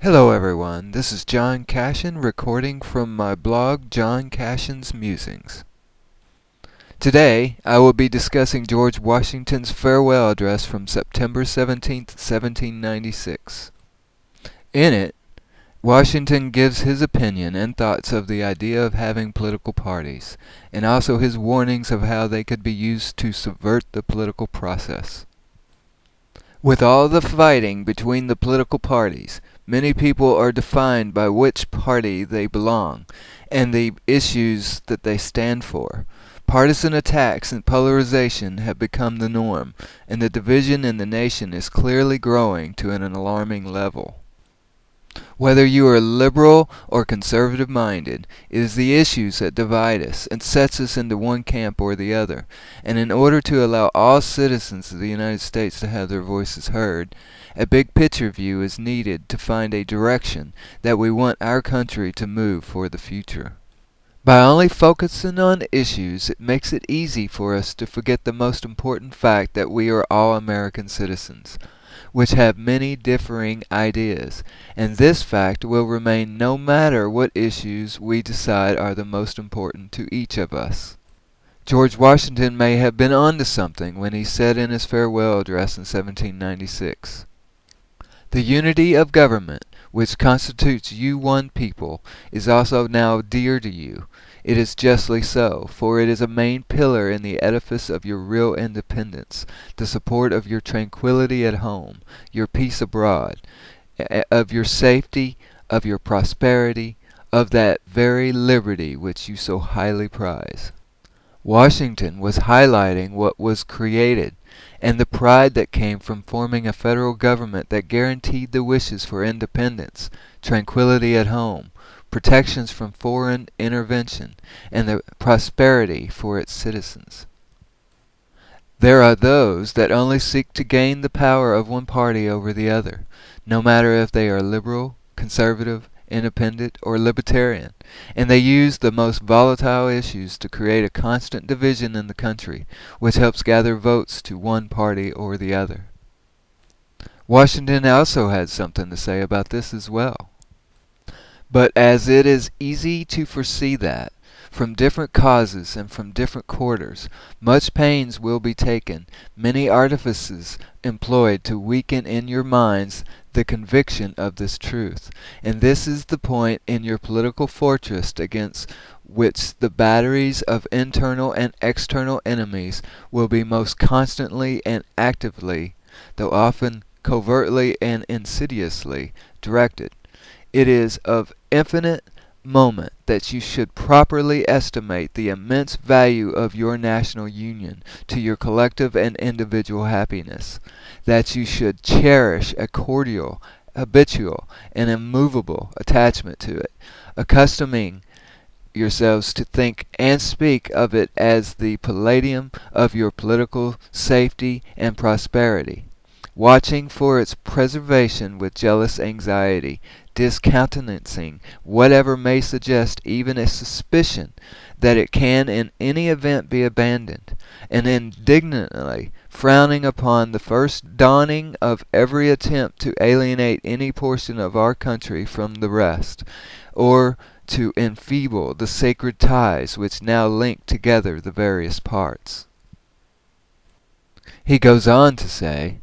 Hello everyone, this is John Cashin recording from my blog John Cashin's Musings. Today I will be discussing George Washington's farewell address from September 17th, 1796. In it, Washington gives his opinion and thoughts of the idea of having political parties, and also his warnings of how they could be used to subvert the political process. With all the fighting between the political parties, many people are defined by which party they belong and the issues that they stand for. Partisan attacks and polarization have become the norm, and the division in the nation is clearly growing to an alarming level. Whether you are liberal or conservative minded, it is the issues that divide us and sets us into one camp or the other. And in order to allow all citizens of the United States to have their voices heard, a big picture view is needed to find a direction that we want our country to move for the future. By only focusing on issues, it makes it easy for us to forget the most important fact that we are all American citizens, which have many differing ideas, and this fact will remain no matter what issues we decide are the most important to each of us. George Washington may have been onto something when he said in his farewell address in 1796, "The unity of government, which constitutes you one people, is also now dear to you. It is justly so, for it is a main pillar in the edifice of your real independence, the support of your tranquillity at home, your peace abroad, of your safety, of your prosperity, of that very liberty which you so highly prize." Washington was highlighting what was created, and the pride that came from forming a federal government that guaranteed the wishes for independence, tranquility at home, protections from foreign intervention, and the prosperity for its citizens. There are those that only seek to gain the power of one party over the other, no matter if they are liberal, conservative, independent, or libertarian, and they use the most volatile issues to create a constant division in the country, which helps gather votes to one party or the other. Washington also had something to say about this as well. But as it is easy to foresee that, from different causes and from different quarters, much pains will be taken, many artifices employed to weaken in your minds the conviction of this truth, and this is the point in your political fortress against which the batteries of internal and external enemies will be most constantly and actively, though often covertly and insidiously, directed. It is of infinite moment that you should properly estimate the immense value of your national union to your collective and individual happiness, that you should cherish a cordial, habitual, and immovable attachment to it, accustoming yourselves to think and speak of it as the palladium of your political safety and prosperity, watching for its preservation with jealous anxiety, discountenancing whatever may suggest even a suspicion that it can in any event be abandoned, and indignantly frowning upon the first dawning of every attempt to alienate any portion of our country from the rest, or to enfeeble the sacred ties which now link together the various parts. He goes on to say,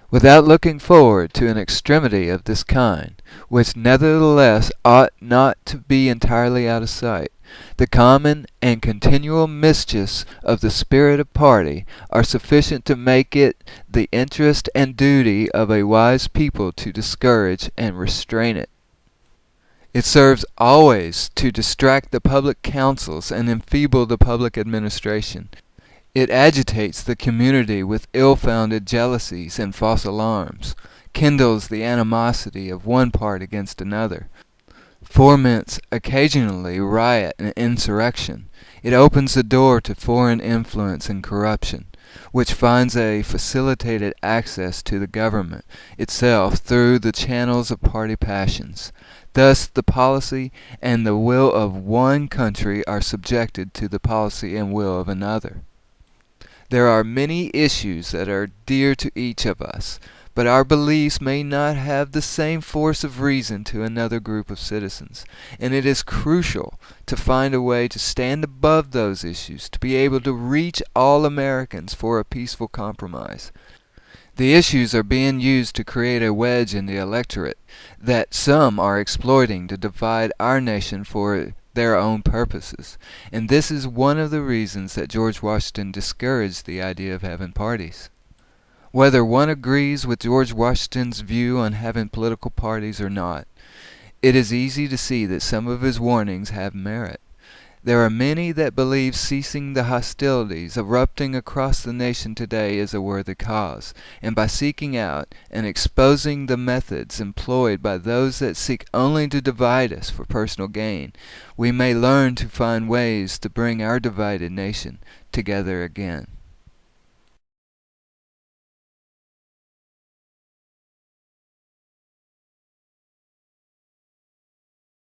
"Without looking forward to an extremity of this kind, which nevertheless ought not to be entirely out of sight, the common and continual mischiefs of the spirit of party are sufficient to make it the interest and duty of a wise people to discourage and restrain it. It serves always to distract the public councils and enfeeble the public administration. It agitates the community with ill-founded jealousies and false alarms, kindles the animosity of one part against another, foments occasionally riot and insurrection. It opens the door to foreign influence and corruption, which finds a facilitated access to the government itself through the channels of party passions. Thus the policy and the will of one country are subjected to the policy and will of another. There are many issues that are dear to each of us, but our beliefs may not have the same force of reason to another group of citizens, and it is crucial to find a way to stand above those issues, to be able to reach all Americans for a peaceful compromise. The issues are being used to create a wedge in the electorate that some are exploiting to divide our nation for their own purposes, and this is one of the reasons that George Washington discouraged the idea of having parties. Whether one agrees with George Washington's view on having political parties or not, it is easy to see that some of his warnings have merit. There are many that believe ceasing the hostilities erupting across the nation today is a worthy cause, and by seeking out and exposing the methods employed by those that seek only to divide us for personal gain, we may learn to find ways to bring our divided nation together again.